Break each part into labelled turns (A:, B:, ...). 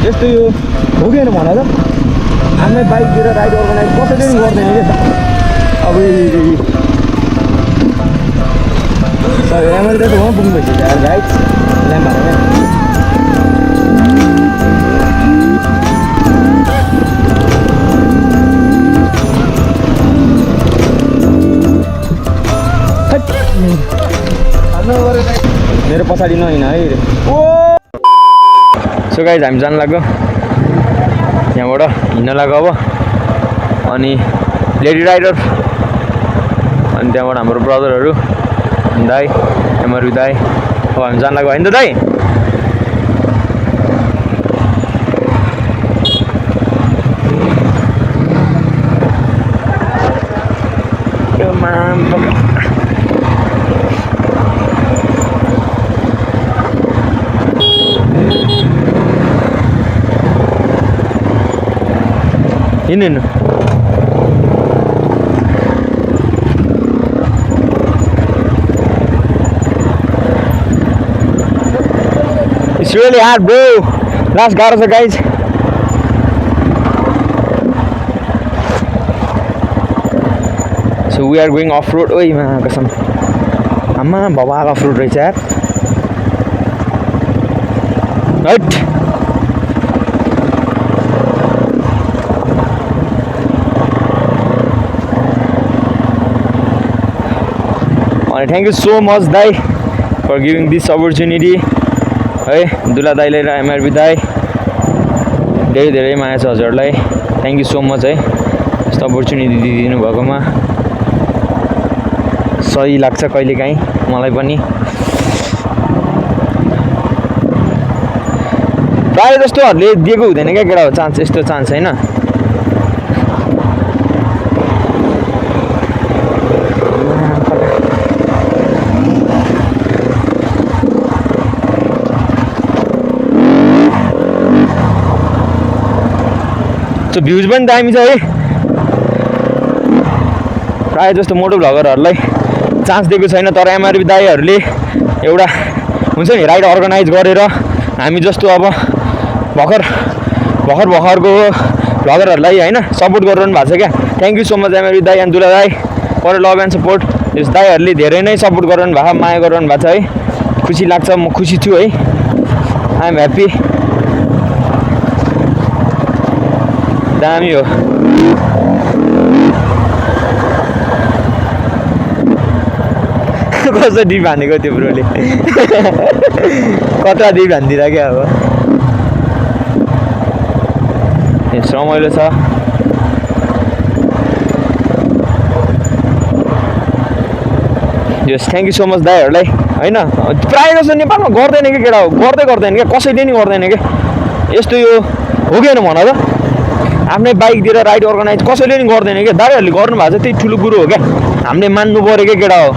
A: यस्तो यो हो कि होइन भन त आफ्नै बाइकतिर राइड अर्गनाइज कसैले पनि गर्दैन क्या अब राम्ररी त वहाँ पुग्नु भइसक्यो यार गाइड्स ल्याम्बारमा मेरो पछाडि नहिँड है ओ सो गाइज हामी जानु लाग्यो यहाँबाट हिँड्न लाग्यो अब अनि लेडी राइडर अनि त्यहाँबाट हाम्रो ब्रदरहरू दाई एमआरबी दाई अब हामी जानु लाग्यो होइन त दाई हिँड्नु It's really hard, bro. Last गाह्रो छ guys. So we are going off road. ओइ मा कसम आमा बवाल अफ रोड रहेछ यार हट अनि थ्याङ्क यू सो मच दाई फर गिभिङ दिस अपर्च्युनिटी है दुला दाईले र एमआरबी दाई धेरै धेरै माया छ हजुरहरूलाई थ्याङ्क यू सो मच है यस्तो अपर्च्युनिटी दिइदिनु भएकोमा सही लाग्छ कहिलेकाहीँ मलाई पनि प्रायः जस्तोहरूले दिएको हुँदैन क्या केटा हो चान्स यस्तो चान्स होइन भ्युज पनि दामी छ है प्रायः जस्तो मोटो भ्लगरहरूलाई चान्स दिएको छैन तर एमआरबी दाईहरूले एउटा हुन्छ नि राइड अर्गनाइज गरेर हामी जस्तो अब भर्खरको भ्लगरहरूलाई होइन सपोर्ट गरिरहनु भएको छ क्या thank you so much MRB दाई एन्ड दुला दाई फर लभ एन्ड सपोर्ट यस दाईहरूले धेरै नै सपोर्ट गरिरहनु भएको माया गरिरहनु भएको छ है खुसी लाग्छ म खुसी छु है आई एम ह्याप्पी दामी हो कसो डिप हानेको त्यो ब्रोले कता डिप हानिदिएर क्या अब रमाइलो छ यस थ्याङ्क यू सो मच दाईहरूलाई होइन प्रायः जस्तो नेपालमा गर्दैन क्या केटा हो गर्दैन क्या कसैले नि गर्दैन क्या यस्तो यो हो कि होइन भन त आफ्नै बाइक दिएर राइड अर्गनाइज कसैले नि गर्दैन क्या दाइहरूले गर्नु भएको छ त्यही ठुलो कुरो हो क्या हामीले मान्नु पऱ्यो क्या केटा हो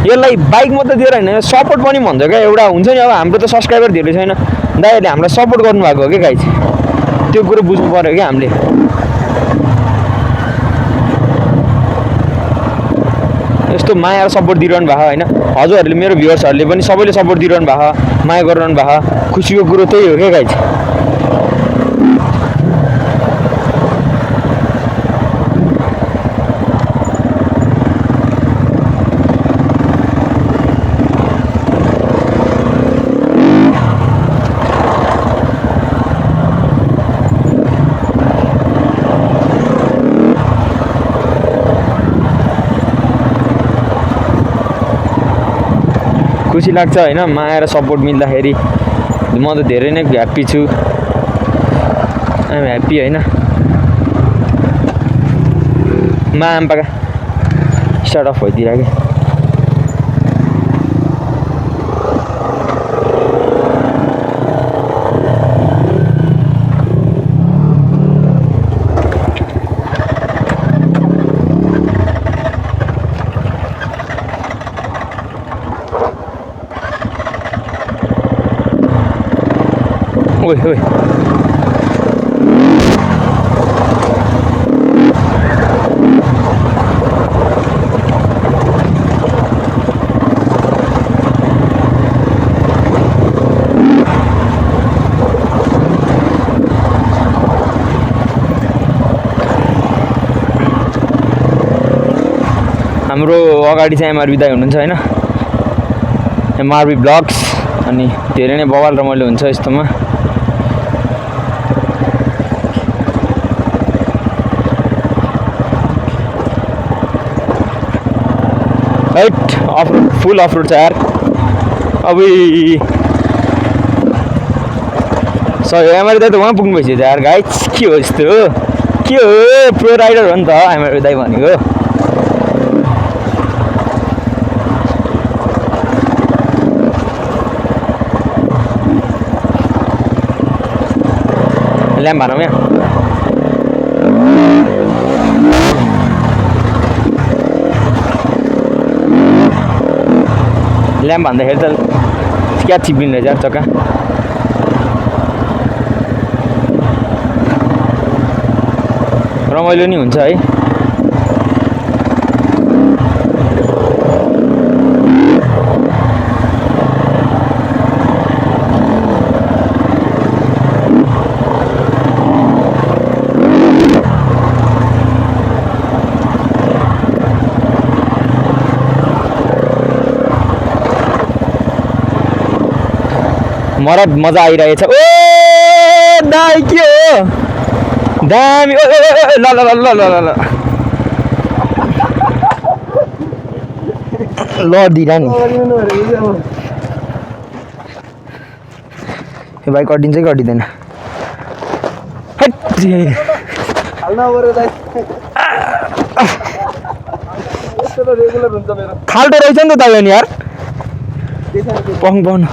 A: यसलाई बाइक मात्रै दिएर होइन सपोर्ट पनि भन्छ क्या एउटा हुन्छ नि अब हाम्रो त सब्सक्राइबर धेरै छैन दाइहरूले हामीलाई सपोर्ट गर्नुभएको हो क्या गाइज त्यो कुरो बुझ्नु पऱ्यो क्या हामीले यस्तो माया र सपोर्ट दिइरहनु भएको होइन हजुरहरूले मेरो भ्युअर्सहरूले पनि सबैले सपोर्ट दिइरहनु भएको माया गरिरहनु भएको खुसीको कुरो त्यही हो क्या गाइज खुसी लाग्छ होइन माया र सपोर्ट मिल्दाखेरि म त धेरै नै ह्याप्पी छु आइएम ह्याप्पी होइन आम्पाका स्टार्ट अफ भइदिएर क्या ओइ ओइ हाम्रो अगाडि चाहिँ एमआरबी दाइ हुनुहुन्छ होइन, एमआरबी ब्लग्स। अनि धेरै नै बवाल रमाइलो हुन्छ यस्तोमा। राइट अफरोड, फुल अफरोड छ यार। अब सरी एमआरबी दाइ त उहाँ पुग्नु भइसक्यो यार गाइस। के हो यस्तो, के हो, प्रो राइडर हो नि त एमआरबी दाइ भनेको। ल्याम्प भनौँ यहाँ। ल्याम्प भन्दाखेरि त क्या चिप्लिने रहेछ यार चक्का। रमाइलो नि हुन्छ है। मरद मजा आइरहेछ। ओ दाइ के हो दामी, ल ल ल ल ल ल ल दिरा नि। यो भाइ कटिन्छ कि कटिँदैन? खाल्टो रहेछ नि त तपाईँ नि यार। पाउनु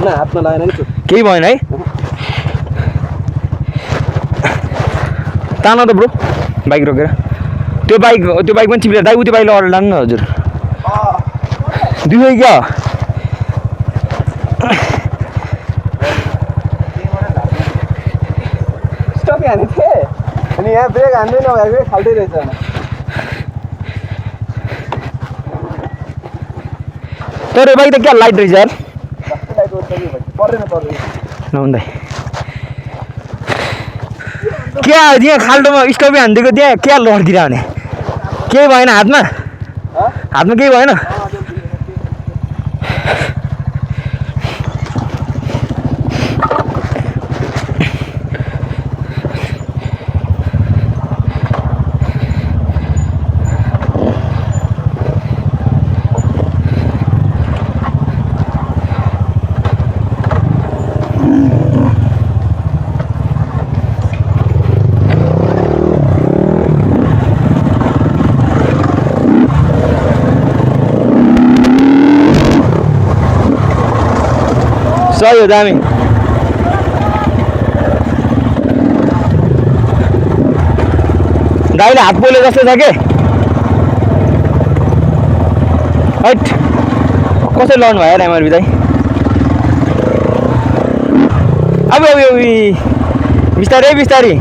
B: हातमा लागेन नि
A: केही भएन है। तान त ब्रो बाइक रोकेर। त्यो बाइक पनि चिप्लेर दाइ त्यो बाइकले अगाडि लानु न हजुर। दुई क्या
B: स्टपी हाने थिएँ अनि यहाँ ब्रेक हान्दै नभएको खाल्टै रहेछ।
A: तर यो बाइक त क्या लाइट रहेछ यार। नहुँदै क्या यहाँ खाल्टोमा स्टपी हानिदिएको त्यहाँ क्या लडिदिएर भने केही भएन हातमा केही भएन। सही हो दामी। दाइले हात पोले जस्तो छ के हैट कसरी लाउनु भयो एमआरबी दाइ। अब बिस्तारै बिस्तारै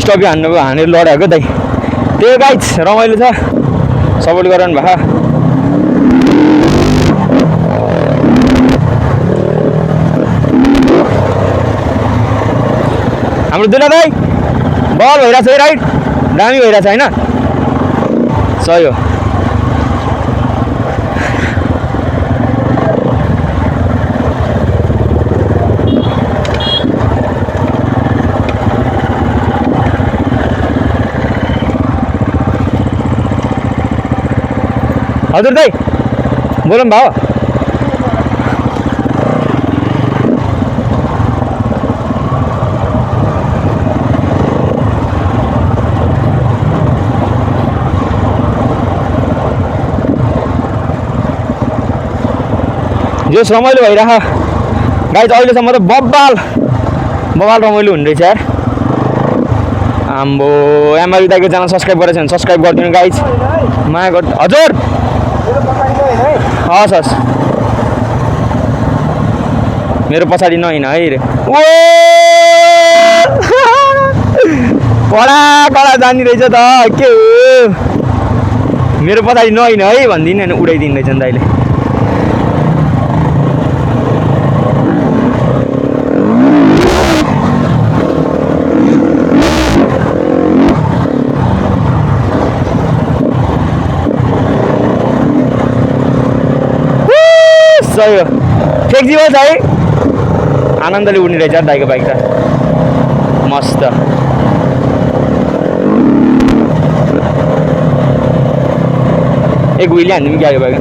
A: स्टपी हानेर लड्याएको दाइ। त्यही गाइज रमाइलो छ, सपोर्ट गराउनु भएको। हाम्रो दुला दाइ बल भइरहेछ है, राइट दामी भइरहेछ होइन। सही हो। हजुर दाइ बोलौँ भाउ। जो रमाइलो भइरह गाइज। अहिलेसम्म त बब्बाल रमाइलो हुने रहेछ यार। आम्बो एमआरबी दाइको च्यानल सब्सक्राइब गरेछ भने सब्सक्राइब गरिदिनु गाइज माया गर् हजुर हस् हस् मेरो पछाडि नहिँड है रे ओ कडा कडा जाने रहेछ त के हो मेरो पछाडि नहिँड है भनिदिनु होइन उडाइदिनु रहेछ नि दाइले सही हो फ्लेक्सिबल छ है आनन्दले उड्ने रहेछ दाइको बाइक त मस्त एक व्हिली हान्दिउँ क्या यो बाइक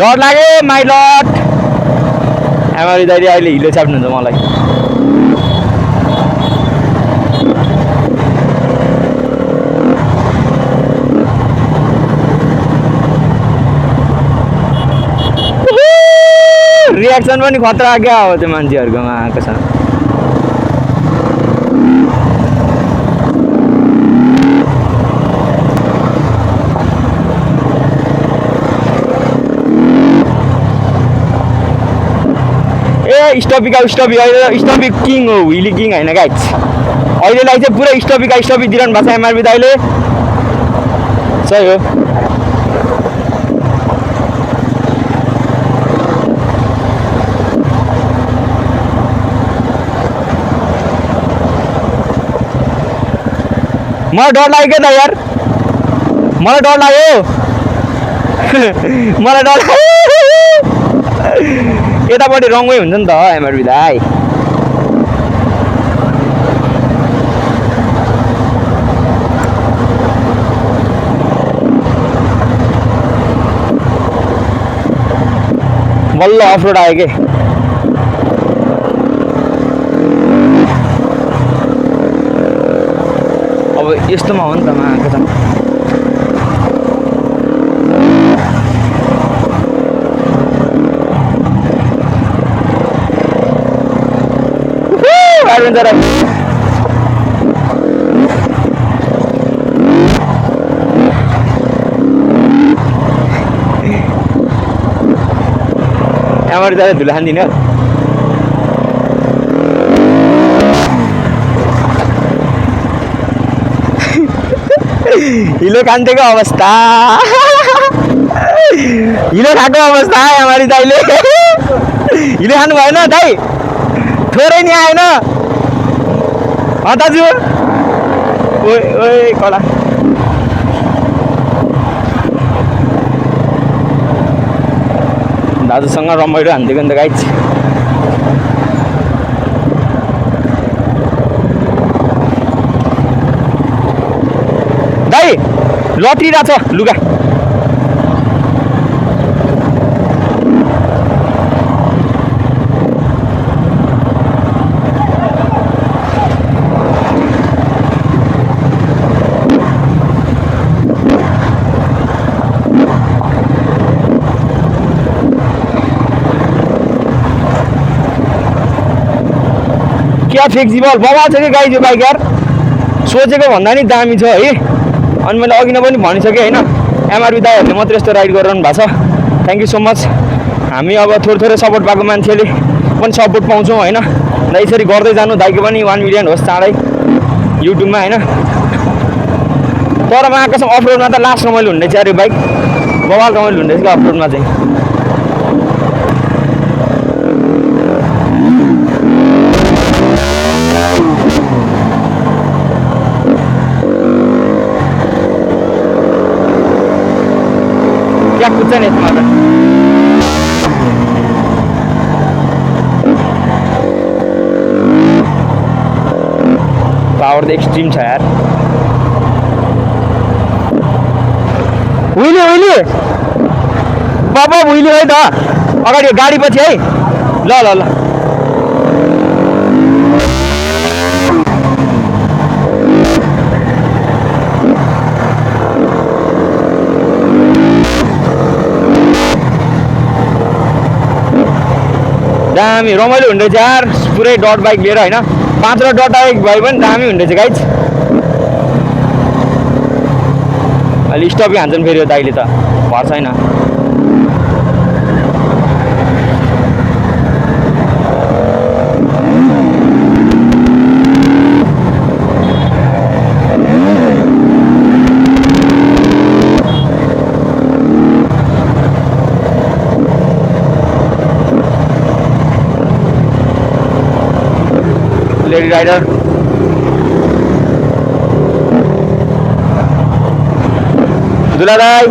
A: डर लाग्यो माइ लट एमआरबी दाइले अहिले हिलो छाप्नुहुन्छ मलाई रियाक्सन पनि खतरा क्या हो त्यो मान्छेहरूकोमा आएको छ स्टपिका स्टपी अहिले स्टपी किङ हो व्हिली किङ होइन गाइज अहिलेलाई चाहिँ पुरै स्टपिका स्टपी दिइरहनु भएको छ एमआरबी दाइले सही हो मलाई डर लाग्यो क्या त यार मलाई डर लाग्यो मलाई डर लाग्यो यतापट्टि रङै हुन्छ नि त एमआरबी दाइ बल्ल अफरोड आयो के अब यस्तोमा हो नि त आएको छ एडभेन्चर एमआरबी दाइले धुलो खान्दिनँ हिलो खान्थेको अवस्था हिलो खाएको अवस्था एमआरबी दाइले हिलो खानु भएन दाइ थोरै नि आएन दाजु ओए ओए कडा दाजुसँग रमाइलो हान्थेको नि त गाइज दाइ लत्रिरहेछ लुगा क्या फ्लेक्सिबल बबाल छ कि गाई यो बाइक यार सोचेको भन्दा नि दामी छ है अनि मैले अघि नै पनि भनिसकेँ होइन एमआरबी दाइहरूले मात्रै यस्तो राइड गरिरहनु भएको छ थ्याङ्क यू सो मच हामी अब थोरै सपोर्ट पाएको मान्छेले पनि सपोर्ट पाउँछौँ होइन र यसरी गर्दै जानु दाइको पनि 1 मिलियन होस् चाँडै युट्युबमा होइन तर म कसम अफरोडमा त लास्ट रमाइलो हुने चाहिँ अरे बाइक बबाल रमाइलो हुने रहेछ अफरोडमा चाहिँ क्या कुछ नहीं तुम्हारा पावर एक्सट्रीम छ यार व्हिली व्हिली बाबा व्हिली है त अगाडि गाडी पछि है ल ल ल दामी रमाइलो हुँदो रहेछ यार पुरै डट बाइक लिएर होइन 5 डट बाइक भयो भने दामी हुँदो रहेछ गाइज अहिले स्टपै हान्छन् फेरि यो दाइले त भर छैन लेडी राइडर दुला दाई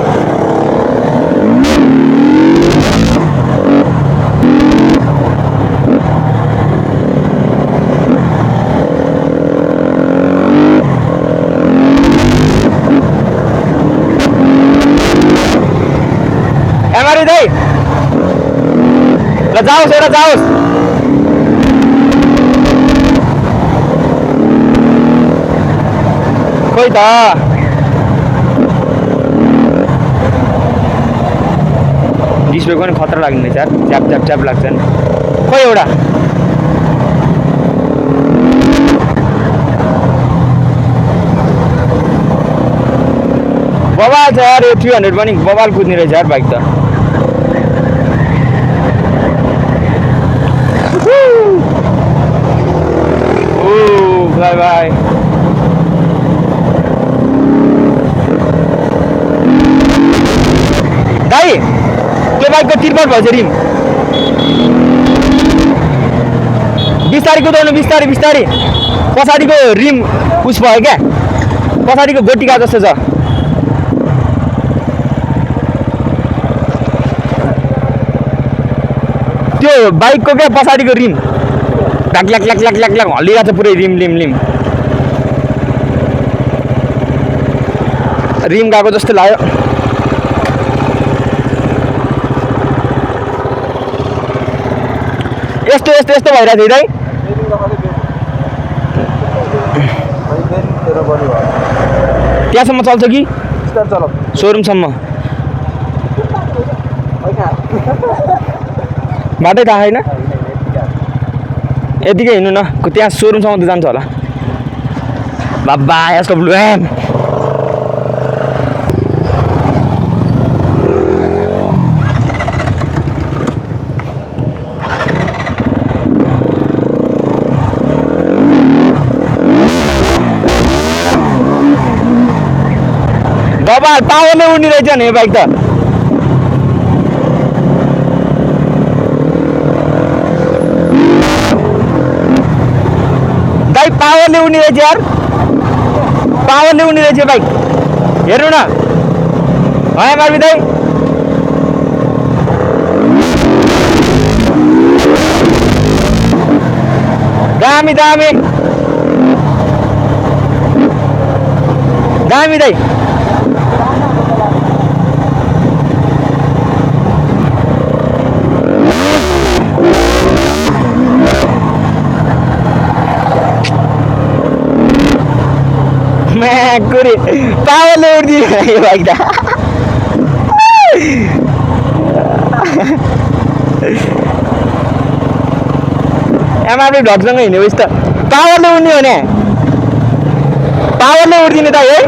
A: एमआरई दाई ल जाओस् एउटा जाओस् खोइ त डिस्प्ले पनि खतरा लाग्ने रहेछ यार च्याप च्याप च्याप लाग्छ नि खोइ एउटा बबाल छ यार यो 300 पनि बबाल कुद्ने रहेछ यार बाइक त ओ बाई बाई दाइ त्यो बाइकको तिर्पट भएछ रिम बिस्तारै कुदाउनु बिस्तारै बिस्तारै पछाडिको रिम उस भयो क्या पछाडिको गोटिका जस्तो छ त्यो बाइकको क्या पछाडिको रिम ल्याक ल्याक ल्याक ल्याक ल्याक ल्याक हल्लिरहेको छ पुरै रिम लिम लिम रिम गएको जस्तो लाग्यो यस्तो यस्तो यस्तो भइरहेको थियो दाइ त्यहाँसम्म चल्छ कि सोरुमसम्म बाटै थाहा छैन यतिकै हिँड्नु न त्यहाँ सोरुमसम्म त जान्छ होला बाबा यसको ब्लु एम बबाल पावरले उड्ने रहेछ नि यो बाइक त दाइ पावरले उड्ने रहेछ यार पावरले उड्ने रहेछ बाइक हेर्नु न है मार्बी दाइ दामी दामी दामी दाइ कुरी पावरले उड्दिने यो बाइक त एमआरपी भ्लगसँग हिँड्यो उस त पावरले उड्ने हो नि पावरले उड्दिने त है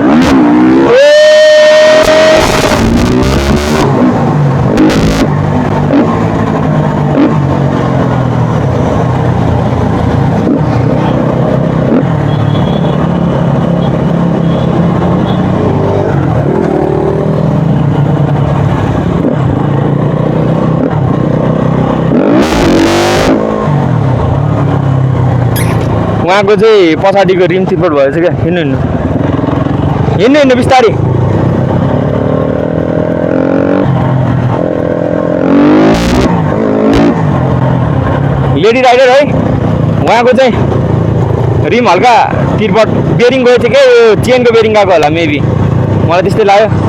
A: उहाँको चाहिँ पछाडिको रिम तिर्पट भएछ क्या हिँड्नु हिँड्नु हिँड्नु हिँड्नु बिस्तारै लेडी राइडर है उहाँको चाहिँ रिम हल्का तिर्पट बेरिङ गएको थियो क्या यो चेनको बेरिङ गएको होला मेबी मलाई त्यस्तै लाग्यो